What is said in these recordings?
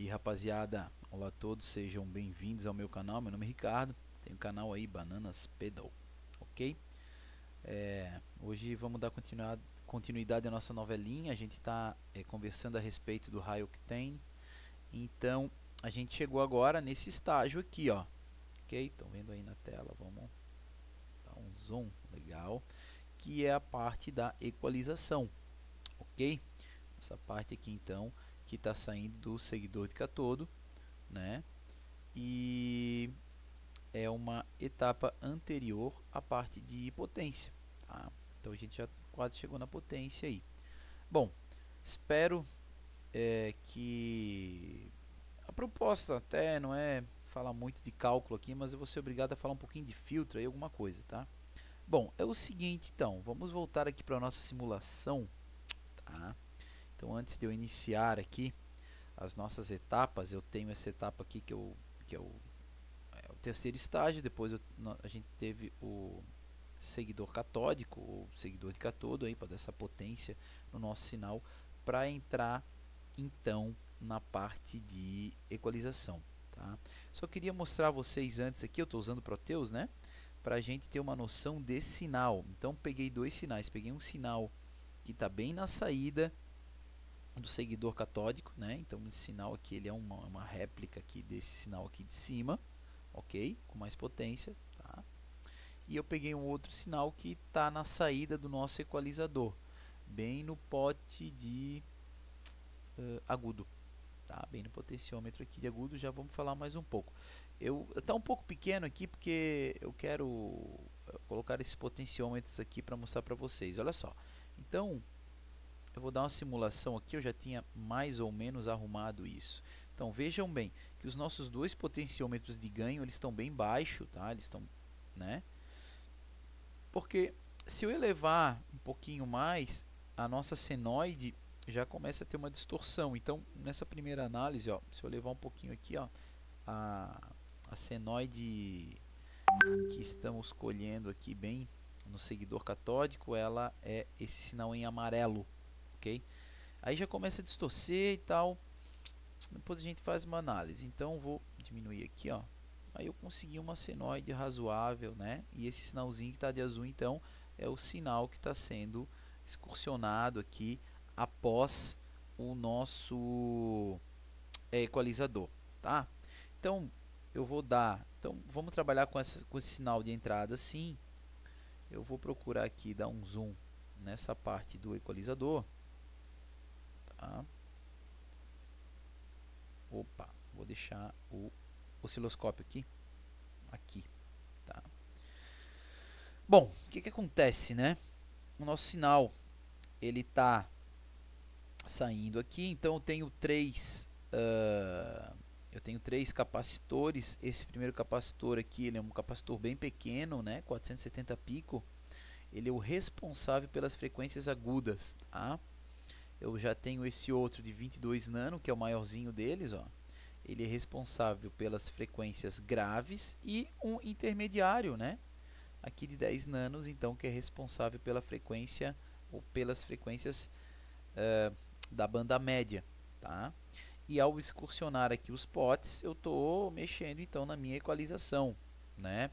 aí, rapaziada, olá a todos, sejam bem-vindos ao meu canal. Meu nome é Ricardo, tenho um canal aí, Bananas Pedal, ok? Hoje vamos dar continuidade à nossa novelinha. A gente está conversando a respeito do raio octane. Então a gente chegou agora nesse estágio aqui, ó, ok? Estão vendo aí na tela, vamos dar um zoom legal, que é a parte da equalização, ok? Essa parte aqui então que está saindo do seguidor de catodo, né? E é uma etapa anterior à parte de potência, tá? Então a gente já quase chegou na potência aí. Bom, espero que a proposta até não é falar muito de cálculo aqui, mas eu vou ser obrigado a falar um pouquinho de filtro aí, alguma coisa, tá? Bom, é o seguinte então, vamos voltar aqui para a nossa simulação, tá? Então antes de eu iniciar aqui as nossas etapas, eu tenho essa etapa aqui que é o terceiro estágio. Depois a gente teve o seguidor catódico, ou seguidor de catodo, para dar essa potência no nosso sinal, para entrar então na parte de equalização. Tá? Só queria mostrar a vocês antes aqui, eu estou usando Proteus, né? Para a gente ter uma noção desse sinal. Então peguei dois sinais, peguei um sinal que está bem na saída do seguidor catódico, né? Então esse sinal aqui ele é uma réplica aqui desse sinal aqui de cima, ok? Com mais potência, tá? E eu peguei um outro sinal que está na saída do nosso equalizador, bem no pote de agudo, tá? Bem no potenciômetro aqui de agudo. Já vamos falar mais um pouco. Tá um pouco pequeno aqui porque eu quero colocar esses potenciômetros aqui para mostrar para vocês. Olha só. Então eu vou dar uma simulação aqui, eu já tinha mais ou menos arrumado isso. Então vejam bem que os nossos dois potenciômetros de ganho eles estão bem baixos, tá? Eles estão, né? Porque se eu elevar um pouquinho mais, a nossa senoide já começa a ter uma distorção. Então nessa primeira análise, ó, se eu levar um pouquinho aqui, ó, a senoide que estamos colhendo aqui bem no seguidor catódico, ela é esse sinal em amarelo, ok? Aí já começa a distorcer e tal. Depois a gente faz uma análise. Então vou diminuir aqui, ó. Aí eu consegui uma senoide razoável, né? E esse sinalzinho que está de azul, então, é o sinal que está sendo excursionado aqui após o nosso equalizador, tá? Então eu vou dar. Então vamos trabalhar com esse sinal de entrada, sim. Eu vou procurar aqui dar um zoom nessa parte do equalizador. Tá? Opa, vou deixar o osciloscópio aqui, tá? Bom, o que acontece, né? O nosso sinal ele está saindo aqui, então eu tenho três capacitores. Esse primeiro capacitor aqui ele é um capacitor bem pequeno, né? 470 pico. Ele é o responsável pelas frequências agudas, tá? Eu já tenho esse outro de 22 nano, que é o maiorzinho deles, ó. Ele é responsável pelas frequências graves, e um intermediário, né? Aqui de 10 nanos, então, que é responsável pela frequência ou pelas frequências da banda média, tá? E ao excursionar aqui os potes, eu estou mexendo então na minha equalização, né?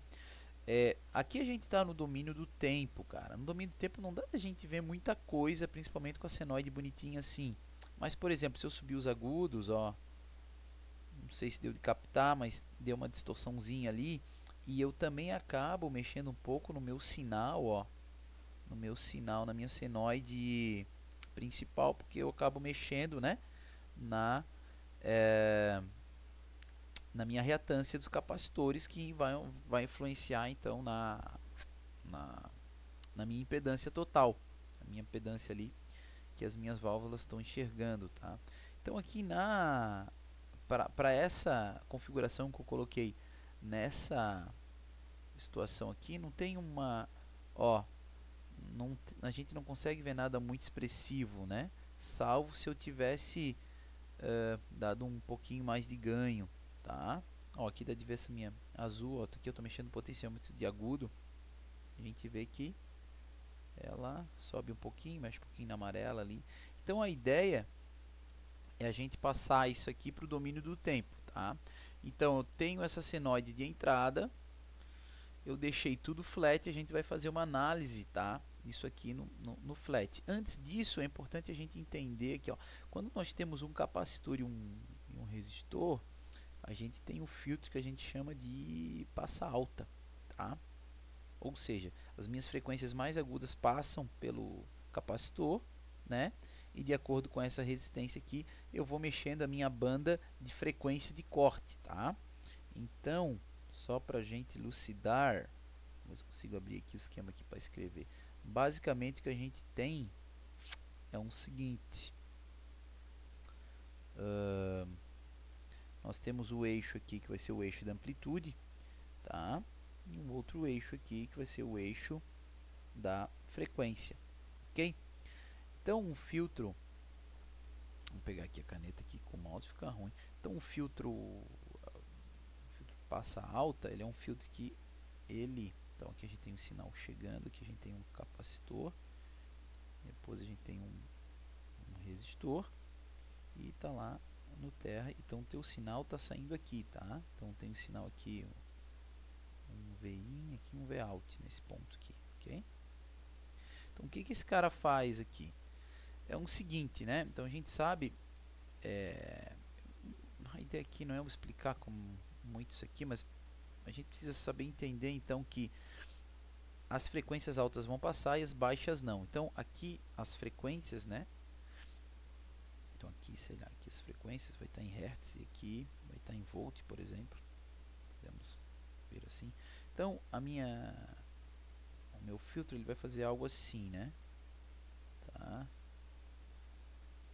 Aqui a gente está no domínio do tempo, cara. No domínio do tempo não dá pra gente ver muita coisa, principalmente com a senoide bonitinha assim. Mas, por exemplo, se eu subir os agudos, ó, não sei se deu de captar, mas deu uma distorçãozinha ali. E eu também acabo mexendo um pouco no meu sinal, ó, no meu sinal, na minha senoide principal, porque eu acabo mexendo, né, na na minha reatância dos capacitores, que vai influenciar então na, na minha impedância total, a minha impedância ali que as minhas válvulas estão enxergando, tá? Então aqui para essa configuração que eu coloquei nessa situação aqui, não tem uma, ó, a gente não consegue ver nada muito expressivo, né? Salvo se eu tivesse dado um pouquinho mais de ganho, tá? Ó, aqui dá de ver essa minha azul, ó, aqui eu estou mexendo no potenciômetro de agudo, a gente vê que ela sobe um pouquinho, mexe um pouquinho na amarela ali. Então a ideia é a gente passar isso aqui para o domínio do tempo, tá? Então, eu tenho essa senoide de entrada, eu deixei tudo flat, a gente vai fazer uma análise, tá? Isso aqui no flat. Antes disso, é importante a gente entender que, ó, quando nós temos um capacitor e um resistor, a gente tem um filtro que a gente chama de passa alta, tá? Ou seja, as minhas frequências mais agudas passam pelo capacitor, né? E de acordo com essa resistência aqui, eu vou mexendo a minha banda de frequência de corte, tá? Então, só para a gente elucidar, vou ver se consigo abrir aqui o esquema aqui para escrever. Basicamente, o que a gente tem é o seguinte. Nós temos o eixo aqui, que vai ser o eixo da amplitude, tá? E um outro eixo aqui, que vai ser o eixo da frequência, ok? Então, um filtro... Vamos pegar aqui a caneta aqui com o mouse, fica ruim. Então, um filtro passa alta, ele é um filtro que ele... Então, aqui a gente tem um sinal chegando, aqui a gente tem um capacitor, depois a gente tem um resistor, e está lá no terra. Então, o teu sinal está saindo aqui, tá? Então, tem um sinal aqui, um VIN, aqui um VOUT, nesse ponto aqui, ok? Então, o que esse cara faz aqui? É o seguinte, né? Então, a gente sabe... a ideia aqui não é eu explicar como muito isso aqui, mas a gente precisa saber entender, então, que as frequências altas vão passar e as baixas não. Então, aqui as frequências, né? Então, aqui, sei lá, aqui as frequências vai estar em hertz e aqui vai estar em volt, por exemplo. Podemos ver assim. Então, o meu filtro ele vai fazer algo assim, né? Tá?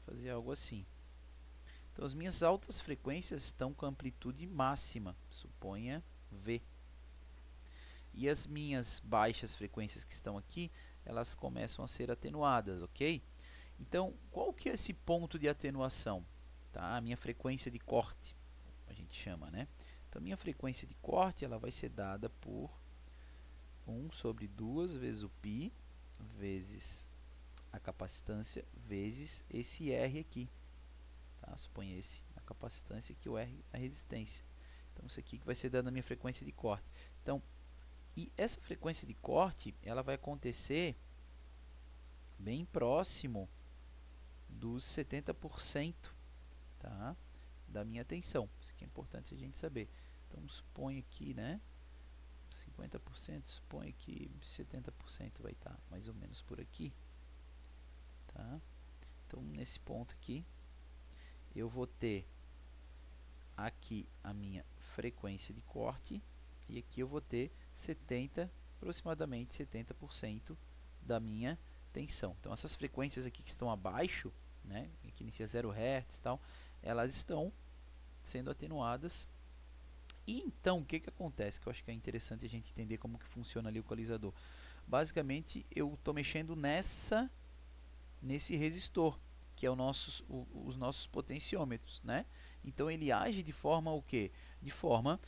Fazer algo assim. Então, as minhas altas frequências estão com amplitude máxima, suponha V. E as minhas baixas frequências que estão aqui, elas começam a ser atenuadas, ok? Então, qual que é esse ponto de atenuação? Tá? A minha frequência de corte, a gente chama, né? Então, a minha frequência de corte, ela vai ser dada por 1 sobre 2 vezes o π, vezes a capacitância, vezes esse R aqui. Tá? Suponha esse a capacitância, aqui o R a resistência. Então, isso aqui que vai ser dado na minha frequência de corte. Então, e essa frequência de corte, ela vai acontecer bem próximo dos 70%, tá? Da minha tensão. Isso aqui é importante a gente saber. Então, supõe aqui, né? 50%, supõe que 70% vai estar mais ou menos por aqui, tá? Então, nesse ponto aqui, eu vou ter aqui a minha frequência de corte e aqui eu vou ter aproximadamente 70% da minha tensão. Então, essas frequências aqui que estão abaixo, né, que inicia 0 Hz e tal, elas estão sendo atenuadas. E então, o que acontece? Que eu acho que é interessante a gente entender como que funciona ali o equalizador. Basicamente, eu estou mexendo nesse resistor, que é os nossos potenciômetros, né? Então, ele age de forma o quê? De forma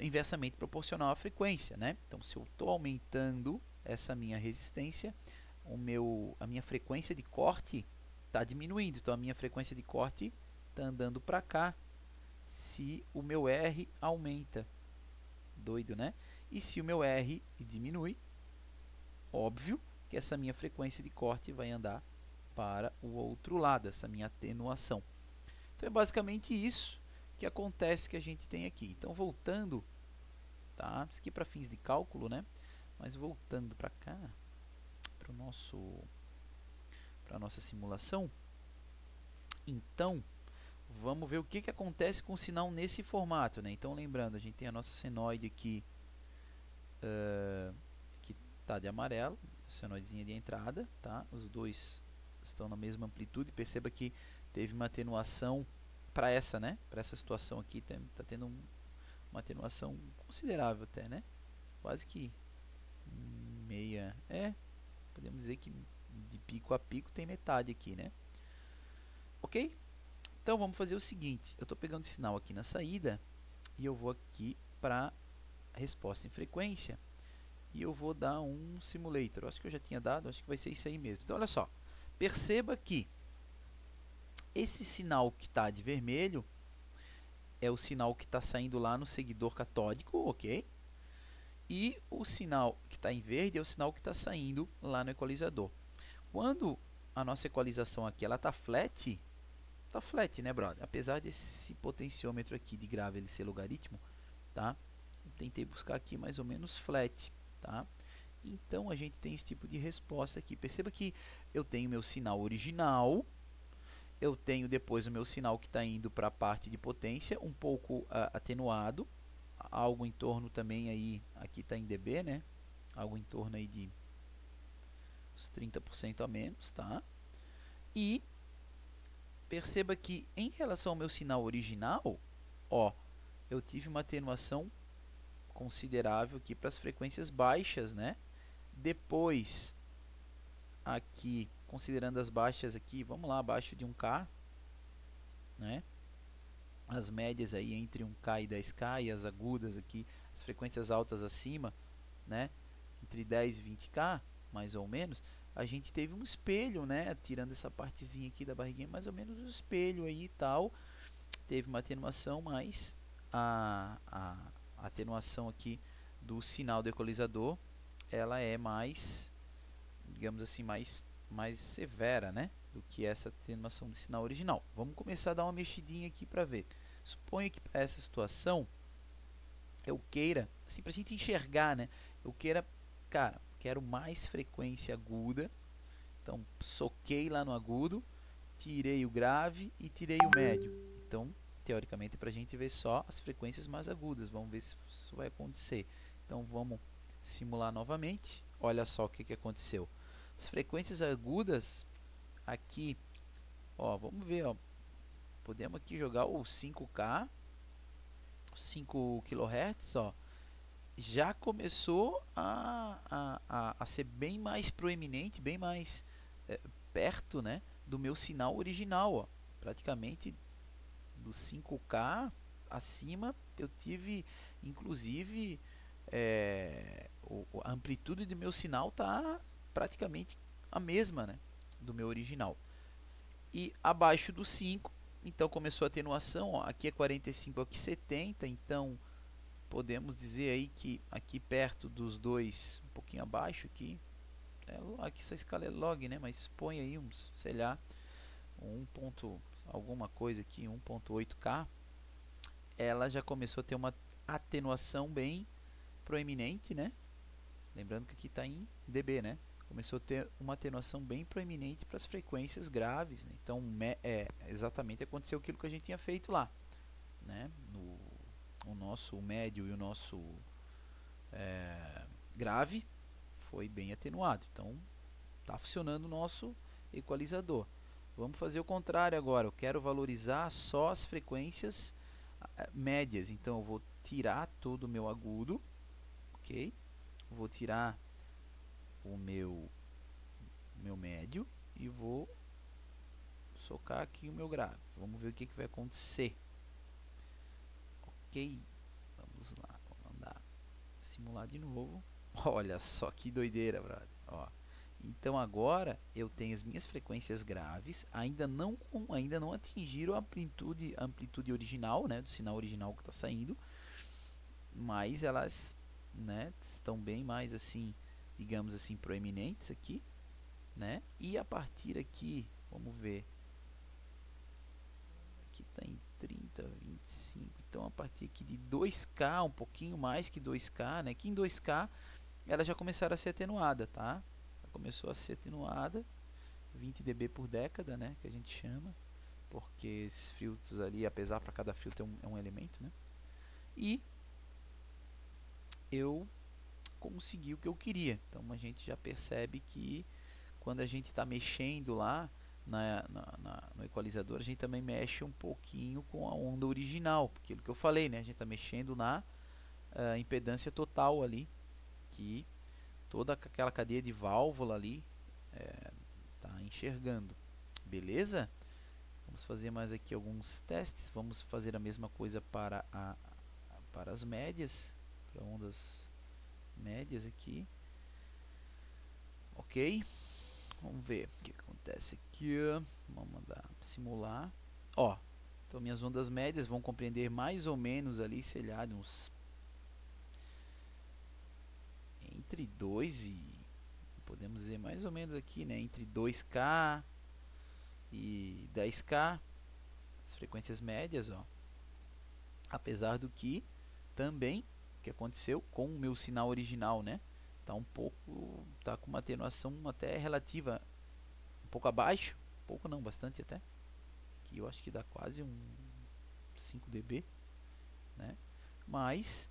inversamente proporcional à frequência, né? Então, se eu estou aumentando essa minha resistência, a minha frequência de corte está diminuindo. Então, a minha frequência de corte está andando para cá se o meu R aumenta. Doido, né? E se o meu R diminui, óbvio que essa minha frequência de corte vai andar para o outro lado, essa minha atenuação. Então, é basicamente isso que acontece, que a gente tem aqui. Então, voltando, tá? Isso aqui para fins de cálculo, né? Mas voltando para cá, para a nossa simulação, então, vamos ver o que acontece com o sinal nesse formato, né? Então, lembrando, a gente tem a nossa senoide aqui, que está de amarelo, senoidezinha de entrada, tá? Os dois estão na mesma amplitude. Perceba que teve uma atenuação para essa, né? Para essa situação aqui, está tendo uma atenuação considerável até, né? Quase que meia, podemos dizer que de pico a pico tem metade aqui, né? Ok? Então, vamos fazer o seguinte. Eu estou pegando sinal aqui na saída e eu vou aqui para resposta em frequência e eu vou dar um simulator. Eu acho que eu já tinha dado, acho que vai ser isso aí mesmo. Então, olha só. Perceba que Esse sinal que está de vermelho é o sinal que está saindo lá no seguidor catódico, ok? E o sinal que está em verde é o sinal que está saindo lá no equalizador. Quando a nossa equalização aqui ela está flat, né, brother? Apesar desse potenciômetro aqui de grave ele ser logaritmo, tá? Eu tentei buscar aqui mais ou menos flat, tá? Então a gente tem esse tipo de resposta aqui. Perceba que eu tenho meu sinal original, eu tenho depois o meu sinal que está indo para a parte de potência, um pouco atenuado, algo em torno também aí, aqui está em dB, né? Algo em torno aí de uns 30% a menos, tá? E perceba que em relação ao meu sinal original, ó, eu tive uma atenuação considerável aqui para as frequências baixas, né? Depois, aqui, considerando as baixas aqui, vamos lá, abaixo de 1K, né? As médias aí entre 1K e 10K e as agudas aqui, as frequências altas acima, né? Entre 10 e 20K, mais ou menos, a gente teve um espelho, né? Tirando essa partezinha aqui da barriguinha, mais ou menos um espelho aí e tal. Teve uma atenuação, mas a atenuação aqui do sinal do equalizador, ela é mais, digamos assim, mais severa, né? Do que essa atenuação do sinal original. Vamos começar a dar uma mexidinha aqui para ver. Suponho que para essa situação eu queira, assim, para a gente enxergar, né? Eu queira, cara, quero mais frequência aguda. Então, soquei lá no agudo, tirei o grave e tirei o médio. Então, teoricamente, para a gente ver só as frequências mais agudas. Vamos ver se isso vai acontecer. Então, vamos simular novamente. Olha só o que aconteceu. As frequências agudas, aqui, ó, vamos ver, ó, podemos aqui jogar o 5K, 5 kHz, ó, já começou a ser bem mais proeminente, bem mais perto, né, do meu sinal original, ó. Praticamente do 5K acima eu tive, inclusive, a amplitude do meu sinal tá praticamente a mesma, né, do meu original. E abaixo do 5, então começou a atenuação, ó, aqui é 45, aqui 70, então podemos dizer aí que aqui perto dos dois, um pouquinho abaixo aqui, aqui essa escala é log, né, mas põe aí uns, sei lá, 1 ponto alguma coisa aqui, 1.8K, ela já começou a ter uma atenuação bem proeminente, né? Lembrando que aqui está em dB, né? Começou a ter uma atenuação bem proeminente para as frequências graves, né? Então, exatamente aconteceu aquilo que a gente tinha feito lá, né? O nosso médio e o nosso grave foi bem atenuado. Então, está funcionando o nosso equalizador. Vamos fazer o contrário agora. Eu quero valorizar só as frequências médias. Então, eu vou tirar todo o meu agudo, ok? Vou tirar o meu médio e vou socar aqui o meu grave. Vamos ver o que vai acontecer. Ok, vamos lá, vou mandar simular de novo. Olha só que doideira, brother. Ó. Então agora eu tenho as minhas frequências graves, ainda não atingiram a amplitude original, né, do sinal original que está saindo, mas elas, né, estão bem mais assim, digamos assim, proeminentes aqui, né? E a partir aqui, vamos ver, aqui está em 30, 25, então a partir aqui de 2K, um pouquinho mais que 2K, né? Aqui em 2K ela já começaram a ser atenuada, tá? Começou a ser atenuada, 20 dB por década, né, que a gente chama, porque esses filtros ali, apesar para cada filtro é um elemento, né, e eu consegui o que eu queria. Então a gente já percebe que quando a gente está mexendo lá no equalizador, a gente também mexe um pouquinho com a onda original, porque aquilo que eu falei, né, a gente está mexendo na impedância total ali, que toda aquela cadeia de válvula ali tá enxergando, beleza? Vamos fazer mais aqui alguns testes. Vamos fazer a mesma coisa para as médias, para ondas médias aqui, ok? Vamos ver o que acontece. acontece aqui? Vamos mandar simular. Ó, então minhas ondas médias vão compreender mais ou menos ali, sei lá, uns entre 2 e podemos dizer mais ou menos aqui, né, entre 2K e 10K, as frequências médias, ó. Apesar do que também o que aconteceu com o meu sinal original, né? Tá um pouco, tá com uma atenuação até relativa, um pouco abaixo, pouco não, bastante até. Que eu acho que dá quase um 5 dB, né? Mas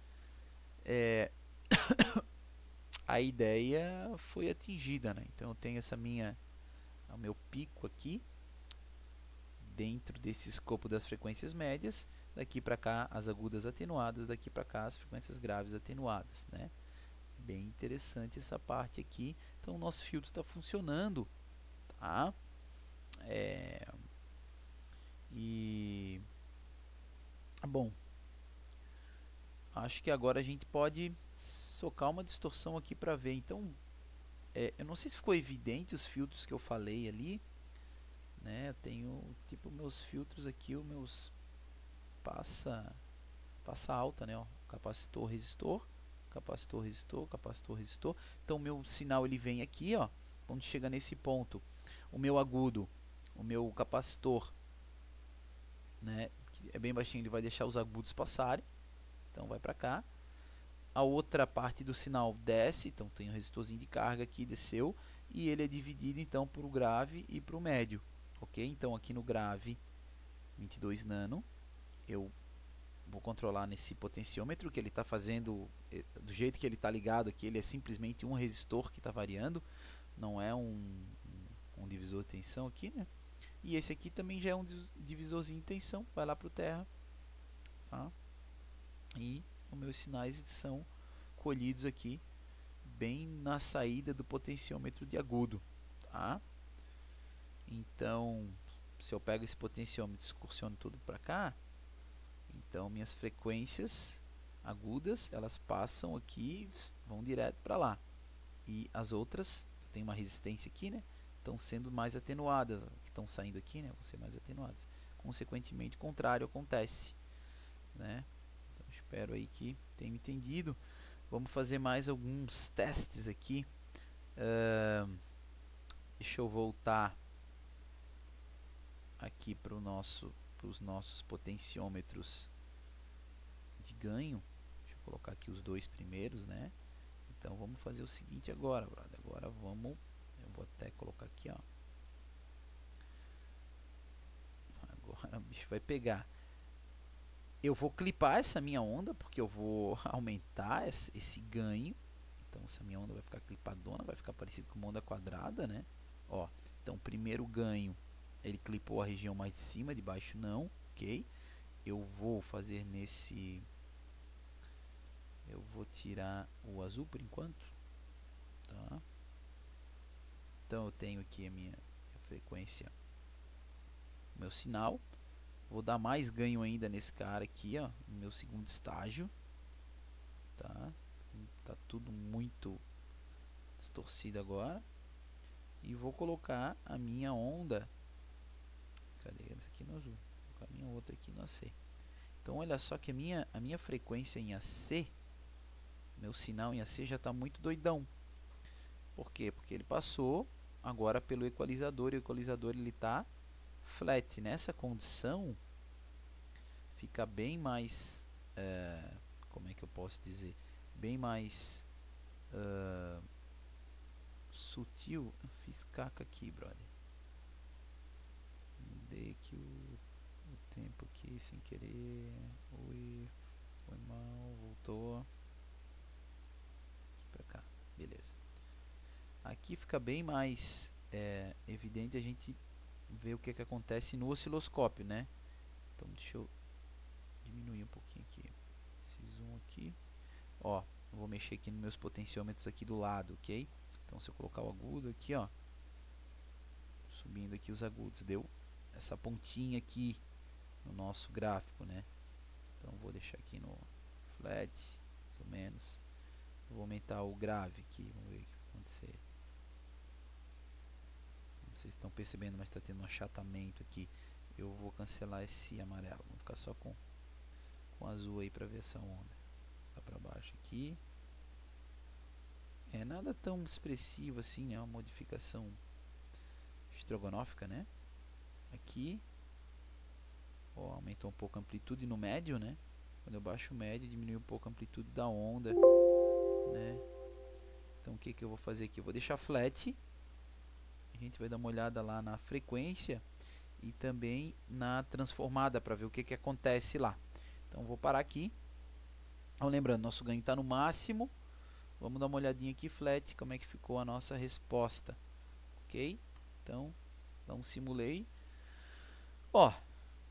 a ideia foi atingida, né? Então eu tenho essa o meu pico aqui dentro desse escopo das frequências médias, daqui para cá as agudas atenuadas, daqui para cá as frequências graves atenuadas, né? Bem interessante essa parte aqui. Então o nosso filtro está funcionando, tá? E bom, acho que agora a gente pode socar uma distorção aqui para ver. Então, eu não sei se ficou evidente os filtros que eu falei ali, né? Eu tenho tipo meus filtros aqui, os meus passa alta, né? Ó, capacitor, resistor, capacitor, resistor, capacitor, resistor. Então, o meu sinal ele vem aqui, ó. Quando chega nesse ponto, o meu agudo, o meu capacitor, né? Que é bem baixinho, ele vai deixar os agudos passarem. Então, vai para cá. A outra parte do sinal desce, então tem um resistorzinho de carga aqui, desceu, e ele é dividido então para o grave e para o médio, ok? Então aqui no grave 22 nano, eu vou controlar nesse potenciômetro que ele está fazendo, do jeito que ele está ligado aqui, ele é simplesmente um resistor que está variando, não é um divisor de tensão aqui, né? E esse aqui também já é um divisorzinho de tensão, vai lá para o terra, tá? E os meus sinais são colhidos aqui bem na saída do potenciômetro de agudo, tá? Então, se eu pego esse potenciômetro e excursiono tudo para cá, então minhas frequências agudas, elas passam aqui, vão direto para lá. E as outras, tem uma resistência aqui, né? Estão sendo mais atenuadas, que estão saindo aqui, né? Vão ser mais atenuadas. Consequentemente, o contrário acontece, né? Então, espero aí que tenham entendido. Vamos fazer mais alguns testes aqui. Deixa eu voltar aqui para os nossos potenciômetros de ganho. Deixa eu colocar aqui os dois primeiros, né? Então vamos fazer o seguinte agora, brother. Agora vamos, eu vou até colocar aqui, ó. Agora o bicho vai pegar. Eu vou clipar essa minha onda, porque eu vou aumentar esse ganho. Então essa minha onda vai ficar clipadona, vai ficar parecido com uma onda quadrada, né? Ó, então primeiro ganho, ele clipou a região mais de cima, de baixo não, ok? Eu vou fazer nesse... Eu vou tirar o azul por enquanto, tá? Então eu tenho aqui a minha frequência, meu sinal. Vou dar mais ganho ainda nesse cara aqui, ó, no meu segundo estágio, tá? Tá tudo muito distorcido agora. E vou colocar a minha onda. Cadê essa aqui no azul? Vou colocar a minha outra aqui no AC. Então olha só que a minha frequência em AC, meu sinal em AC já está muito doidão. Por quê? Porque ele passou agora pelo equalizador, e o equalizador ele está flat. Nessa condição fica bem mais, como é que eu posso dizer, bem mais sutil. Eu fiz caca aqui, brother. Mudei aqui o tempo aqui sem querer. Oi, foi mal, voltou aqui pra cá, beleza. Aqui fica bem mais evidente a gente ver o que acontece no osciloscópio, né? Então deixa eu diminuir um pouquinho aqui esse zoom aqui. Ó, eu vou mexer aqui nos meus potenciômetros aqui do lado, ok? Então se eu colocar o agudo aqui, ó, subindo aqui os agudos, deu essa pontinha aqui no nosso gráfico, né? Então vou deixar aqui no flat, mais ou menos. Vou aumentar o grave aqui, vamos ver o que vai acontecer. Vocês estão percebendo, mas está tendo um achatamento aqui. Eu vou cancelar esse amarelo. Vou ficar só com azul aí para ver essa onda. Tá para baixo aqui. É nada tão expressivo assim, né? Uma modificação estrogonófica, né? Aqui. Ó, aumentou um pouco a amplitude no médio, né? Quando eu baixo o médio, diminui um pouco a amplitude da onda, né? Então o que eu vou fazer aqui? Eu vou deixar flat. A gente vai dar uma olhada lá na frequência e também na transformada para ver o que acontece lá. Então vou parar aqui. Então, lembrando, nosso ganho está no máximo. Vamos dar uma olhadinha aqui flat, como é que ficou a nossa resposta. Ok? Então, dá um simulei. Ó,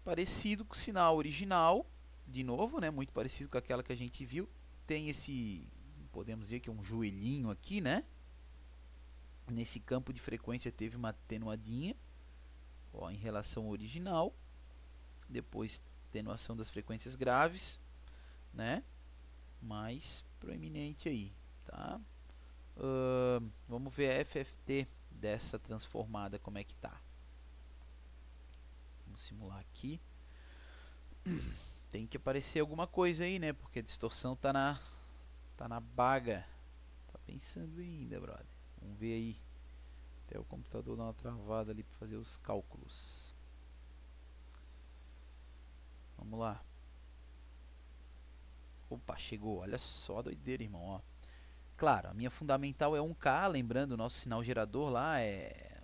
parecido com o sinal original. De novo, né? Muito parecido com aquela que a gente viu. Tem esse, podemos dizer que é um joelhinho aqui, né? Nesse campo de frequência teve uma atenuadinha, ó, em relação ao original. Depois atenuação das frequências graves, né? Mais proeminente aí, tá? Vamos ver a FFT dessa transformada, como é que tá. Vamos simular aqui. Tem que aparecer alguma coisa aí, né? Porque a distorção tá na baga. Tá pensando ainda, brother. Vamos ver aí. Até o computador dar uma travada ali para fazer os cálculos. Vamos lá. Opa, chegou. Olha só a doideira, irmão. Ó. Claro, a minha fundamental é 1K. Lembrando, o nosso sinal gerador lá é...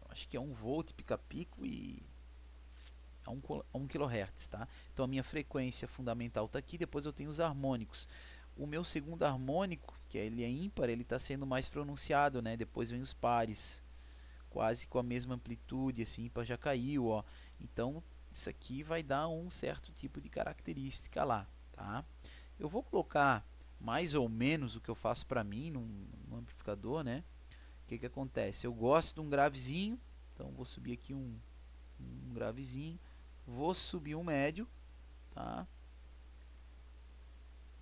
eu acho que é 1 volt pica-pico e... a 1 kHz, tá? Então a minha frequência fundamental está aqui. Depois eu tenho os harmônicos. O meu segundo harmônico, que ele é ímpar, ele está sendo mais pronunciado, né? Depois vem os pares, quase com a mesma amplitude, assim, ímpar já caiu, ó. Então isso aqui vai dar um certo tipo de característica lá, tá? Eu vou colocar mais ou menos o que eu faço para mim num amplificador, né? O que acontece? Eu gosto de um gravezinho, então vou subir aqui um gravezinho, vou subir um médio, tá?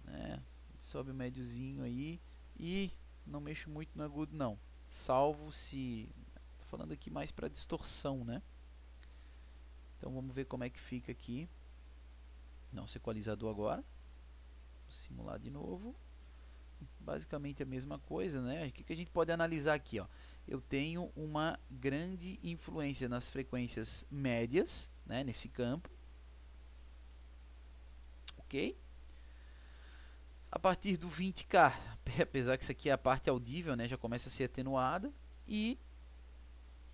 Né? Sobe o médiozinho aí e não mexo muito no agudo não, salvo se... tô falando aqui mais para distorção, né? Então vamos ver como é que fica aqui. Nosso equalizador agora. Vou simular de novo. Basicamente a mesma coisa, né? O que a gente pode analisar aqui, ó? Eu tenho uma grande influência nas frequências médias, né? Nesse campo. Ok? A partir do 20K, apesar que isso aqui é a parte audível, né? Já começa a ser atenuada. E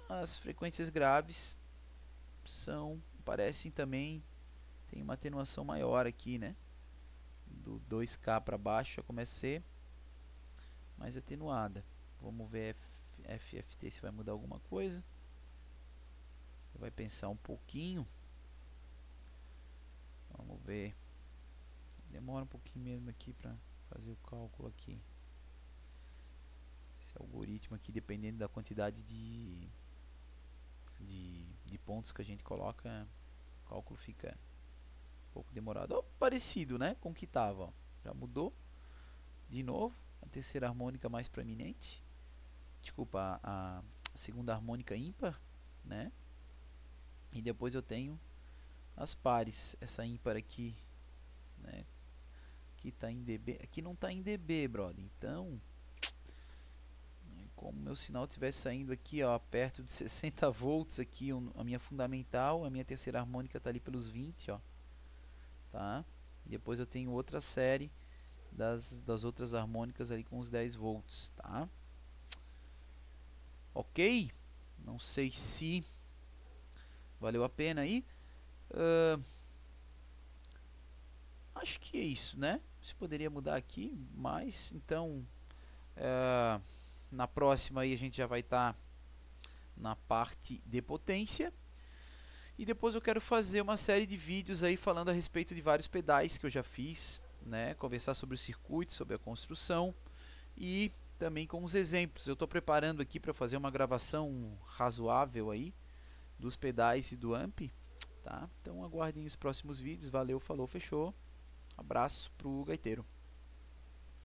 as frequências graves parecem também, tem uma atenuação maior aqui, né? Do 2K para baixo já começa a ser mais atenuada. Vamos ver FFT se vai mudar alguma coisa. Vai pensar um pouquinho. Vamos ver. Demora um pouquinho mesmo aqui para fazer o cálculo aqui. Esse algoritmo aqui, dependendo da quantidade de pontos que a gente coloca, o cálculo fica um pouco demorado. Ó, parecido, né, com o que estava. Já mudou de novo. A terceira harmônica mais proeminente. Desculpa, a segunda harmônica ímpar, né? E depois eu tenho as pares. Essa ímpar aqui, né? Aqui tá em dB. Aqui não tá em dB, brother. Então, como meu sinal estiver saindo aqui, ó, perto de 60 volts aqui, a minha fundamental, a minha terceira harmônica tá ali pelos 20, ó. Tá? Depois eu tenho outra série das outras harmônicas ali com os 10 volts, tá? Ok? Não sei se valeu a pena aí. Acho que é isso, né? Se poderia mudar aqui, mas então na próxima aí a gente já vai estar na parte de potência. E depois eu quero fazer uma série de vídeos aí falando a respeito de vários pedais que eu já fiz, né? Conversar sobre o circuito, sobre a construção e também com os exemplos. Eu estou preparando aqui para fazer uma gravação razoável aí dos pedais e do amp, tá? Então aguardem os próximos vídeos. Valeu, falou, fechou. Abraço pro gaiteiro.